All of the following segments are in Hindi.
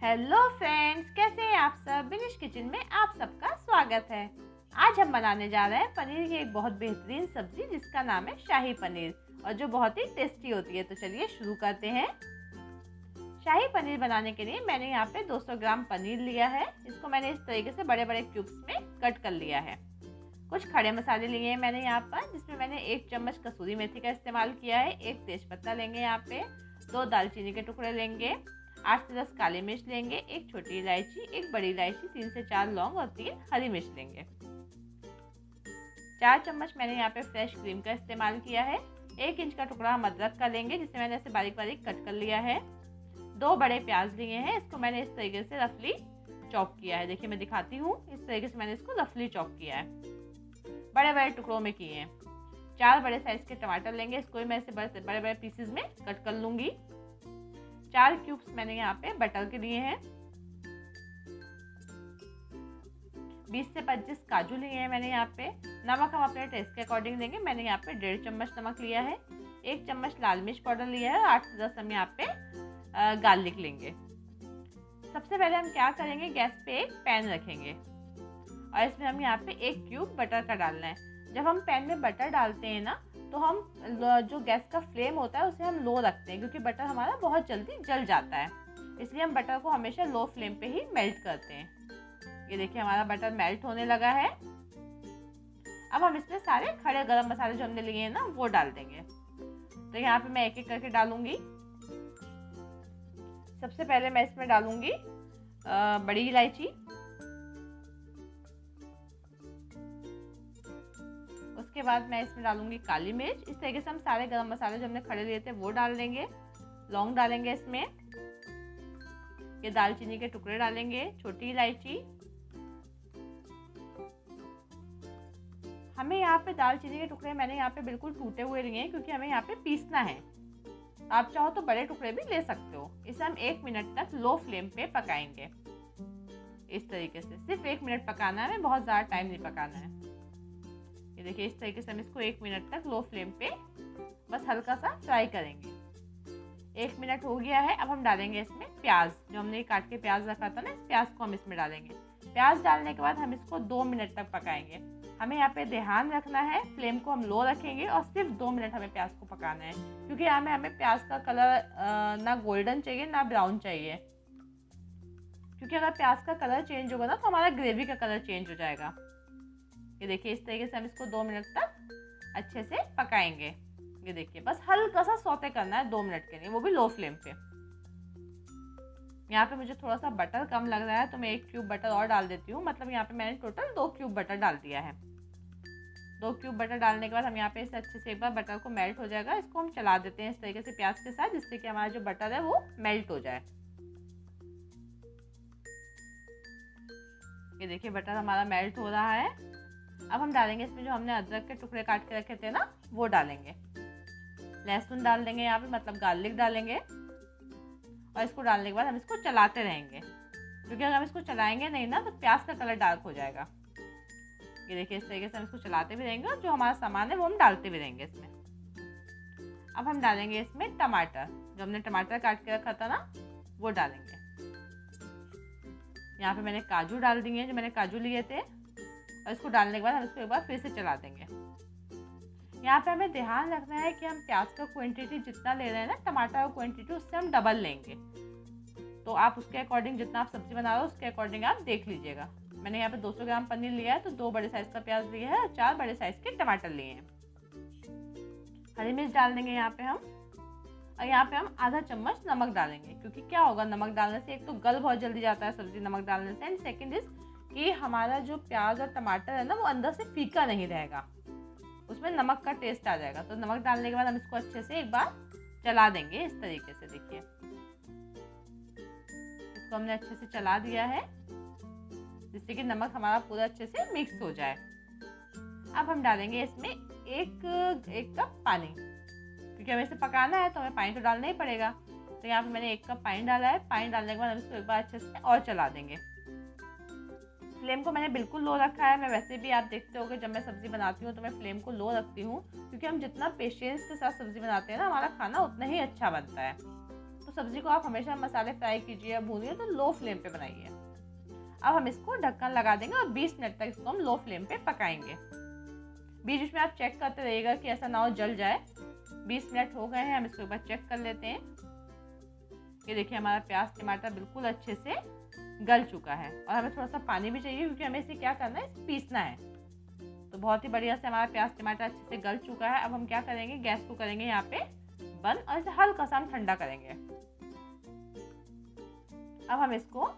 हेलो फ्रेंड्स, कैसे हैं आप सब। विनिश किचन में आप सबका स्वागत है। आज हम बनाने जा रहे हैं पनीर की एक बहुत बेहतरीन सब्जी जिसका नाम है शाही पनीर और जो बहुत ही टेस्टी होती है। तो चलिए शुरू करते हैं। शाही पनीर बनाने के लिए मैंने यहाँ पे 200 ग्राम पनीर लिया है। इसको मैंने इस तरीके से बड़े बड़े क्यूब्स में कट कर लिया है। कुछ खड़े मसाले लिए हैं मैंने यहाँ पर, जिसमें मैंने 1 चम्मच कसूरी मेथी का इस्तेमाल किया है। 1 तेजपत्ता लेंगे यहाँ पे, 2 दालचीनी के टुकड़े लेंगे, 8 से 10 काली मिर्च लेंगे, 1 छोटी इलायची, 1 बड़ी इलायची, 3 से 4 लौंग और 3 हरी मिर्च लेंगे। 4 चम्मच मैंने यहाँ पे फ्रेश क्रीम का इस्तेमाल किया है। 1 इंच का टुकड़ा हम अदरक का लेंगे, जिसे मैंने ऐसे बारीक बारीक कट कर लिया है। 2 बड़े प्याज लिए हैं, इसको मैंने इस तरीके से रफली चॉप किया है। देखिए मैं दिखाती हूँ, इस तरीके से मैंने इसको रफली चॉप किया है, बड़े बड़े टुकड़ों में किए हैं। 4 बड़े साइज के टमाटर लेंगे, इसको भी मैं ऐसे बड़े बड़े पीसेस में कट कर लूंगी। 4 क्यूब्स मैंने यहाँ पे बटर के लिए हैं। 20 से 25 काजू लिए हैं मैंने यहाँ पे। नमक हम अपने टेस्ट के अकॉर्डिंग लेंगे। मैंने यहाँ पे 1.5 चम्मच नमक लिया है। 1 चम्मच लाल मिर्च पाउडर लिया है और 8 से 10 हम यहाँ पे गार्लिक लेंगे। सबसे पहले हम क्या करेंगे, गैस पे एक पैन रखेंगे और इसमें हम यहाँ पे 1 क्यूब बटर का डालना है। जब हम पैन में बटर डालते हैं ना, तो हम जो गैस का फ्लेम होता है उसे हम लो रखते हैं, क्योंकि बटर हमारा बहुत जल्दी जल जाता है। इसलिए हम बटर को हमेशा लो फ्लेम पे ही मेल्ट करते हैं। ये देखिए हमारा बटर मेल्ट होने लगा है। अब हम इसमें सारे खड़े गरम मसाले जो हमने लिए हैं ना, वो डाल देंगे। तो यहाँ पे मैं एक एक करके डालूंगी। सबसे पहले मैं इसमें डालूंगी बड़ी इलायची, उसके बाद मैं इसमें डालूंगी काली मिर्च। इस तरीके से हम सारे गरम मसाले जो हमने खड़े लिए थे वो डाल देंगे। लौंग डालेंगे इसमें, ये दालचीनी के टुकड़े डालेंगे, छोटी इलायची। हमें यहाँ पे दालचीनी के टुकड़े मैंने यहाँ पे बिल्कुल टूटे हुए लिए हैं, क्योंकि हमें यहाँ पे पीसना है। आप चाहो तो बड़े टुकड़े भी ले सकते हो। इसे हम 1 मिनट तक लो फ्लेम पे पकाएंगे। इस तरीके से सिर्फ 1 मिनट पकाना है, हमें बहुत ज़्यादा टाइम नहीं पकाना है। ये देखिए इस तरीके से हम इसको 1 मिनट तक लो फ्लेम पे बस हल्का सा फ्राई करेंगे। 1 मिनट हो गया है। अब हम डालेंगे इसमें प्याज, जो हमने काट के प्याज रखा था ना, इस प्याज को हम इसमें डालेंगे। प्याज डालने के बाद हम इसको 2 मिनट तक पकाएंगे। हमें यहाँ पे ध्यान रखना है, फ्लेम को हम लो रखेंगे और सिर्फ 2 मिनट हमें प्याज को पकाना है, क्योंकि यहाँ में हमें प्याज का कलर ना गोल्डन चाहिए ना ब्राउन चाहिए। क्योंकि अगर प्याज का कलर चेंज होगा ना, तो हमारा ग्रेवी का कलर चेंज हो जाएगा। ये देखिए इस तरीके से हम इसको 2 मिनट तक अच्छे से पकाएंगे। ये देखिए बस हल्का सा सौते करना है 2 मिनट के लिए, वो भी लो फ्लेम पे। यहाँ पे मुझे थोड़ा सा बटर कम लग रहा है, तो मैं 1 क्यूब बटर और डाल देती हूँ। मतलब यहाँ पे मैंने टोटल 2 क्यूब बटर डाल दिया है। 2 क्यूब बटर डालने के बाद हम यहाँ पे इसे अच्छे से एक बार बटर को मेल्ट हो जाएगा, इसको हम चला देते हैं इस तरीके से प्याज के साथ, जिससे कि हमारा जो बटर है वो मेल्ट हो जाए। ये देखिए बटर हमारा मेल्ट हो रहा है। अब हम डालेंगे इसमें जो हमने अदरक के टुकड़े काट के रखे थे ना, वो डालेंगे। लहसुन डाल देंगे यहाँ पे, मतलब गार्लिक डालेंगे। और इसको डालने के बाद हम इसको चलाते रहेंगे, क्योंकि अगर हम इसको चलाएंगे नहीं ना, तो प्याज का कलर डार्क हो जाएगा। ये देखिए इस तरीके से हम इसको चलाते भी रहेंगे और जो हमारा सामान है वो हम डालते भी रहेंगे इसमें। अब हम डालेंगे इसमें टमाटर, जो हमने टमाटर काट के रखा था ना, वो डालेंगे। यहाँ पे मैंने काजू डाल दिए हैं, जो मैंने काजू लिए थे। और इसको डालने के बाद हम इसको एक बार फिर से चला देंगे। यहाँ पे हमें ध्यान रखना है कि हम प्याज का क्वांटिटी जितना ले रहे हैं ना, टमाटर का क्वांटिटी उससे हम डबल लेंगे। तो आप उसके अकॉर्डिंग, जितना आप सब्जी बना रहे हो उसके अकॉर्डिंग आप देख लीजिएगा। मैंने यहाँ पे 200 ग्राम पनीर लिया है, तो 2 बड़े साइज का प्याज लिया है और 4 बड़े साइज के टमाटर लिए हैं। हरी मिर्च डाल देंगे यहाँ पे हम। और यहाँ पे हम आधा चम्मच नमक डालेंगे, क्योंकि क्या होगा नमक डालने से, एक तो गल बहुत जल्दी जाता है सब्जी नमक डालने से, एंड सेकेंड इज कि हमारा जो प्याज और टमाटर है ना, वो अंदर से फीका नहीं रहेगा, उसमें नमक का टेस्ट आ जाएगा। तो नमक डालने के बाद हम इसको अच्छे से एक बार चला देंगे इस तरीके से। देखिए इसको हमने अच्छे से चला दिया है, जिससे कि नमक हमारा पूरा अच्छे से मिक्स हो जाए। अब हम डालेंगे इसमें एक कप पानी, क्योंकि हमें इसे पकाना है तो हमें पानी तो डालना ही पड़ेगा। तो यहाँ पे मैंने 1 कप पानी डाला है। पानी डालने के बाद हम इसको एक बार अच्छे से और चला देंगे। फ्लेम को मैंने बिल्कुल लो रखा है। मैं वैसे भी आप देखते होगे जब मैं सब्ज़ी बनाती हूँ तो मैं फ्लेम को लो रखती हूँ, क्योंकि हम जितना पेशेंस के साथ सब्ज़ी बनाते हैं ना, हमारा खाना उतना ही अच्छा बनता है। तो सब्जी को आप हमेशा मसाले फ्राई कीजिए या भूनिए तो लो फ्लेम पे बनाइए। अब हम इसको ढक्कन लगा देंगे और 20 मिनट तक इसको हम लो फ्लेम पे पकाएंगे। बीच बीच में आप चेक करते रहिएगा कि ऐसा ना हो जल जाए। 20 मिनट हो गए हैं, हम इसको एक बार चेक कर लेते हैं। ये देखिए हमारा प्याज टमाटर बिल्कुल अच्छे से गल चुका है और हमें थोड़ा सा पानी भी चाहिए क्योंकि हमें इसे क्या करना है, इसे पीसना है। तो बहुत ही बढ़िया से हमारा प्याज टमाटर अच्छे से गल चुका है। अब हम क्या करेंगे, गैस को करेंगे यहाँ पे बंद और इसे हल्का सा हम ठंडा करेंगे। अब हम इसको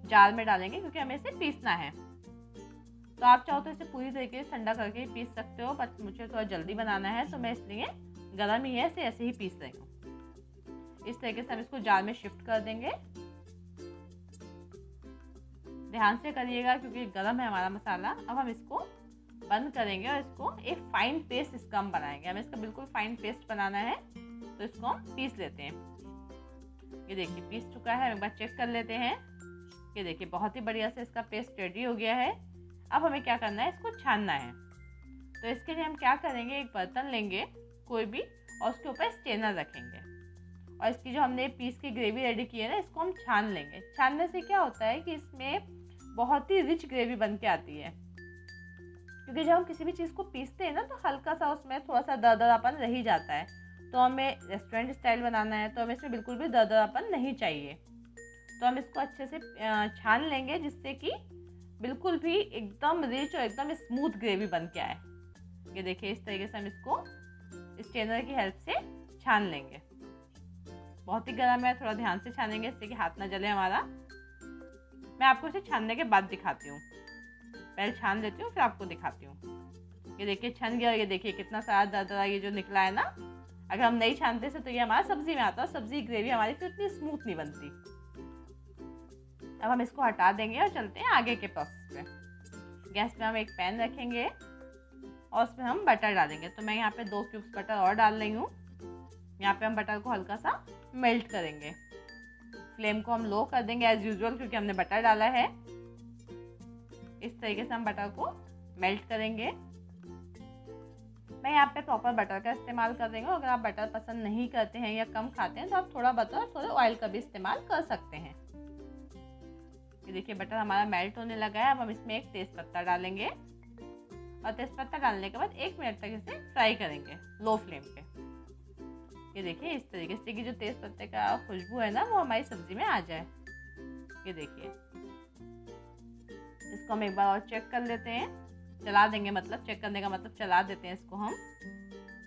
जार में डालेंगे क्योंकि हमें इसे पीसना है। तो आप चाहो तो इसे पूरी तरीके से ठंडा करके पीस सकते हो, बट मुझे थोड़ा जल्दी बनाना है तो मैं इसलिए गर्म ही है इसे ऐसे ही पीस रही हूँ। इस तरीके से हम इसको जार में शिफ्ट कर देंगे। ध्यान से करिएगा क्योंकि गर्म है हमारा मसाला। अब हम इसको बंद करेंगे और इसको एक फाइन पेस्ट इसका हम बनाएंगे। हमें इसका बिल्कुल फाइन पेस्ट बनाना है तो इसको हम पीस लेते हैं। ये देखिए पीस चुका है, एक बार चेक कर लेते हैं। ये देखिए बहुत ही बढ़िया से इसका पेस्ट रेडी हो गया है। अब हमें क्या करना है, इसको छानना है। तो इसके लिए हम क्या करेंगे, एक बर्तन लेंगे कोई भी और उसके ऊपर स्ट्रेनर रखेंगे और इसकी जो हमने पीस की ग्रेवी रेडी की है ना, इसको हम छान लेंगे। छानने से क्या होता है कि इसमें बहुत ही रिच ग्रेवी बन के आती है, क्योंकि जब हम किसी भी चीज़ को पीसते हैं ना तो हल्का सा उसमें थोड़ा सा दरदरापन रह ही जाता है। तो हमें रेस्टोरेंट स्टाइल बनाना है तो हमें इसमें बिल्कुल भी दरदरापन नहीं चाहिए। तो हम इसको अच्छे से छान लेंगे जिससे कि बिल्कुल भी एकदम रिच और एकदम स्मूथ ग्रेवी बन के आए। ये देखिए इस तरीके से हम इसको स्ट्रेनर की हेल्प से छान लेंगे। बहुत ही गर्म है, थोड़ा ध्यान से छानेंगे इससे कि हाथ ना जले हमारा। मैं आपको इसे छानने के बाद दिखाती हूँ, पहले छान लेती हूँ फिर आपको दिखाती हूँ। ये देखिए छन गया, ये देखिए कितना सारा दरदरा ये जो निकला है ना। अगर हम नहीं छानते से तो ये हमारा सब्जी में आता है, सब्जी ग्रेवी हमारी फिर इतनी स्मूथ नहीं बनती। अब हम इसको हटा देंगे और चलते हैं आगे के प्रोसेस पे। गैस पे हम एक पैन रखेंगे और उसमें हम बटर डालेंगे। तो मैं यहाँ पे 2 क्यूब्स बटर और डाल रही हूँ। यहाँ पे हम बटर को हल्का सा मेल्ट करेंगे। फ्लेम को हम लो कर देंगे एज यूजुअल क्योंकि हमने बटर डाला है। इस तरीके से हम बटर को मेल्ट करेंगे। मैं यहाँ पे प्रॉपर बटर का इस्तेमाल कर रही हूँ। अगर आप बटर पसंद नहीं करते हैं या कम खाते हैं तो आप थोड़ा बटर और थोड़े ऑयल का भी इस्तेमाल कर सकते हैं। ये देखिए बटर हमारा मेल्ट होने लगा है। अब हम इसमें एक तेज़पत्ता डालेंगे और तेज़पत्ता डालने के बाद 1 मिनट तक इसे फ्राई करेंगे लो फ्लेम पे। ये देखिए इस तरीके से कि जो तेज़पत्ते का खुशबू है ना वो हमारी सब्जी में आ जाए। ये देखिए इसको हम एक बार और चेक कर लेते हैं, चला देंगे, मतलब चेक करने का मतलब चला देते हैं इसको हम।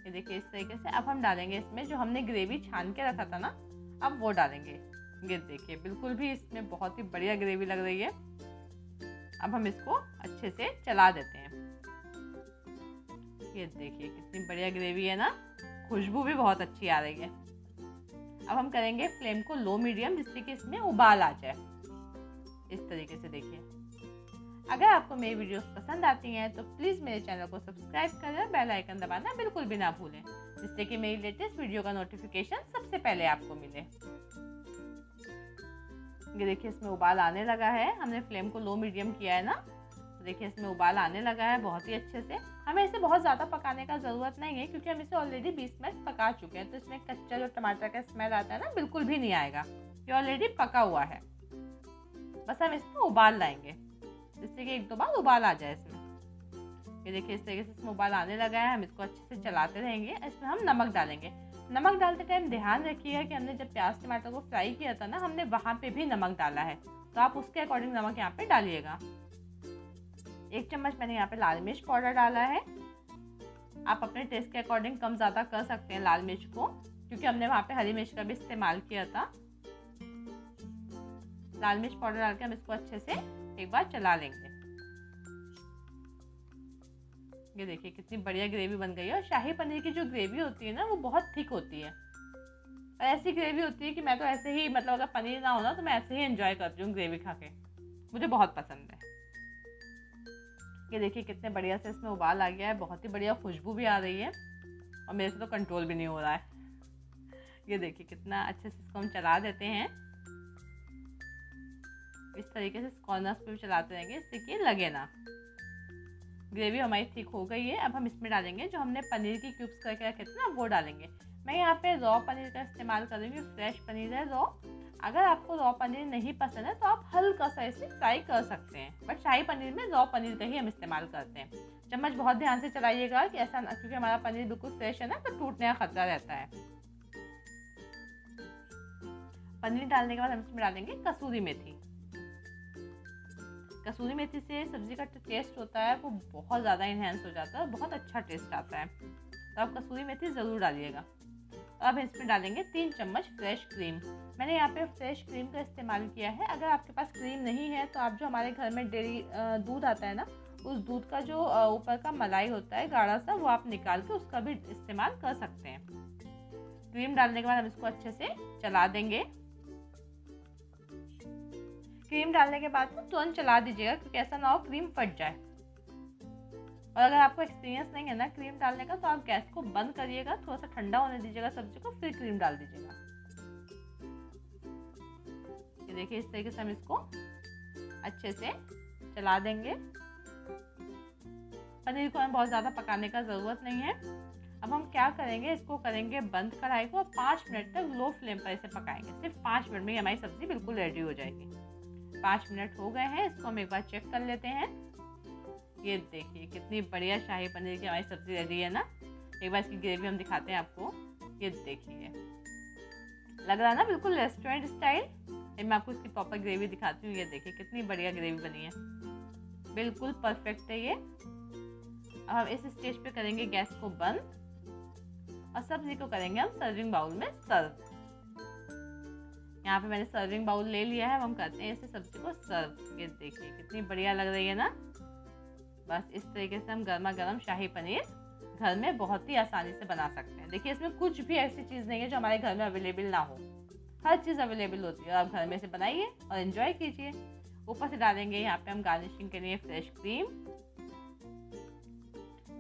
ये देखिए इस तरीके से। अब हम डालेंगे इसमें जो हमने ग्रेवी छान के रखा था ना, अब वो डालेंगे। ये देखिए बिल्कुल भी इसमें बहुत ही बढ़िया ग्रेवी लग रही है। अब हम इसको अच्छे से चला देते हैं। ये देखिए कितनी बढ़िया ग्रेवी है ना, खुशबू भी बहुत अच्छी आ रही है। अब हम करेंगे फ्लेम को लो मीडियम जिससे कि इसमें उबाल आ जाए। इस तरीके से देखिए। अगर आपको मेरी वीडियोस पसंद आती हैं तो प्लीज़ मेरे चैनल को सब्सक्राइब करें और बेल आइकन दबाना बिल्कुल भी ना भूलें, जिससे कि मेरी लेटेस्ट वीडियो का नोटिफिकेशन सबसे पहले आपको मिले। ये देखिए इसमें उबाल आने लगा है। हमने फ्लेम को लो मीडियम किया है ना, तो देखिए इसमें उबाल आने लगा है बहुत ही अच्छे से। हमें इसे बहुत ज़्यादा पकाने का ज़रूरत नहीं है क्योंकि हम इसे ऑलरेडी 20 मिनट पका चुके हैं। तो इसमें कच्चा जो टमाटर का स्मेल आता है ना, बिल्कुल भी नहीं आएगा, ये ऑलरेडी पका हुआ है। बस हम इसमें उबाल लाएंगे जिससे कि 1-2 बार उबाल आ जाए इसमें। ये देखिए इस तरीके से इसमें उबाल आने लगा है। हम इसको अच्छे से चलाते रहेंगे। इसमें हम नमक डालेंगे। नमक डालते टाइम ध्यान रखिएगा कि हमने जब प्याज टमाटर को फ्राई किया था ना, हमने वहाँ पे भी नमक डाला है, तो आप उसके अकॉर्डिंग नमक यहाँ पे डालिएगा। 1 चम्मच मैंने यहाँ पे लाल मिर्च पाउडर डाला है। आप अपने टेस्ट के अकॉर्डिंग कम ज़्यादा कर सकते हैं लाल मिर्च को, क्योंकि हमने वहाँ पे हरी मिर्च का भी इस्तेमाल किया था। लाल मिर्च पाउडर डाल के हम इसको अच्छे से एक बार चला लेंगे। ये देखिए कितनी बढ़िया ग्रेवी बन गई है। और शाही पनीर की जो ग्रेवी होती है ना, वो बहुत थिक होती है और ऐसी ग्रेवी होती है कि मैं तो ऐसे ही, मतलब अगर पनीर ना हो ना तो मैं ऐसे ही एंजॉय करती हूँ ग्रेवी खा के, मुझे बहुत पसंद है। ये देखिए कितने बढ़िया से इसमें उबाल आ गया है, बहुत ही बढ़िया खुशबू भी आ रही है और मेरे से तो कंट्रोल भी नहीं हो रहा है। ये देखिए कितना अच्छे से इसको हम चला देते हैं। इस तरीके से कॉर्नर्स पे भी चलाते रहेंगे इससे कि लगे ना। ग्रेवी हमारी थिक हो गई है। अब हम इसमें डालेंगे जो हमने पनीर की क्यूब्स करके रखे थे ना, वो डालेंगे। मैं यहाँ पे रॉ पनीर का इस्तेमाल करूँगी, फ्रेश पनीर है रॉ। अगर आपको रॉ पनीर नहीं पसंद है तो आप हल्का सा इसे फ्राई कर सकते हैं, बट शाही पनीर में रॉ पनीर का ही हम इस्तेमाल करते हैं। चम्मच बहुत ध्यान से चलाइएगा कि ऐसा ना, क्योंकि हमारा पनीर बिल्कुल फ्रेश है ना, तो टूटने का खतरा रहता है। पनीर डालने के बाद हम इसमें डालेंगे कसूरी मेथी। कसूरी मेथी से सब्जी का टेस्ट होता है वो बहुत ज़्यादा इन्हेंस हो जाता है, बहुत अच्छा टेस्ट आता है, तो आप कसूरी मेथी ज़रूर डालिएगा। तो अब इसमें डालेंगे 3 चम्मच फ्रेश क्रीम। मैंने यहाँ पे फ्रेश क्रीम का इस्तेमाल किया है। अगर आपके पास क्रीम नहीं है तो आप जो हमारे घर में डेयरी दूध आता है ना, उस दूध का जो ऊपर का मलाई होता है गाढ़ा सा, वो आप निकाल के उसका भी इस्तेमाल कर सकते हैं। क्रीम डालने के बाद हम इसको अच्छे से चला देंगे। क्रीम डालने के बाद तुरंत चला दीजिएगा, क्योंकि ऐसा ना हो क्रीम फट जाए। और अगर आपको एक्सपीरियंस नहीं है ना क्रीम डालने का, तो आप गैस को बंद करिएगा, थोड़ा सा ठंडा होने दीजिएगा सब्जी को, फिर क्रीम डाल दीजिएगा। ये देखिए इस तरीके से हम इसको अच्छे से चला देंगे। पनीर को हमें बहुत ज़्यादा पकाने का ज़रूरत नहीं है। अब हम क्या करेंगे, इसको करेंगे बंद कढ़ाई को, 5 मिनट तक लो फ्लेम पर इसे पकाएंगे। सिर्फ 5 मिनट में ही हमारी सब्जी बिल्कुल रेडी हो जाएगी। 5 मिनट हो गए हैं, इसको हम एक बार चेक कर लेते हैं। ये देखिए कितनी बढ़िया शाही पनीर की हमारी सब्जी रेडी है ना। एक बार इसकी ग्रेवी हम दिखाते हैं आपको। ये देखिए लग रहा है ना बिल्कुल रेस्टोरेंट स्टाइल। मैं आपको इसकी प्रॉपर ग्रेवी दिखाती हूँ। ये देखिए कितनी बढ़िया ग्रेवी बनी है, बिल्कुल परफेक्ट है ये। अब हम इस स्टेज पे करेंगे गैस को बंद और सब्जी को करेंगे हम सर्विंग बाउल में सर्व। यहाँ पे मैंने सर्विंग बाउल ले लिया है, हम करते हैं इसे सब्जी को सर्व। ये देखिए कितनी बढ़िया लग रही है ना। बस इस तरीके से हम गर्मा गर्म शाही पनीर घर में बहुत ही आसानी से बना सकते हैं। देखिए इसमें कुछ भी ऐसी चीज़ नहीं है जो हमारे घर में अवेलेबल ना हो, हर चीज़ अवेलेबल होती है। और आप घर में इसे बनाइए और एंजॉय कीजिए। ऊपर से डालेंगे यहाँ पे हम गार्निशिंग के लिए फ्रेश क्रीम।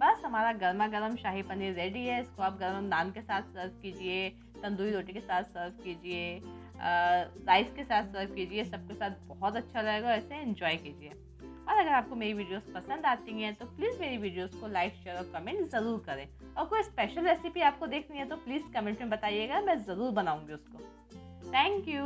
बस हमारा गर्मा गर्म शाही पनीर रेडी है। इसको आप गर्म नान के साथ सर्व कीजिए, तंदूरी रोटी के साथ सर्व कीजिए, राइस के साथ सर्व कीजिए, सबके साथ बहुत अच्छा रहेगा। ऐसे एंजॉय कीजिए। और अगर आपको मेरी वीडियोस पसंद आती हैं तो प्लीज़ मेरी वीडियोस को लाइक शेयर और कमेंट ज़रूर करें। और कोई स्पेशल रेसिपी आपको देखनी है तो प्लीज़ कमेंट में बताइएगा, मैं ज़रूर बनाऊंगी उसको। Thank you.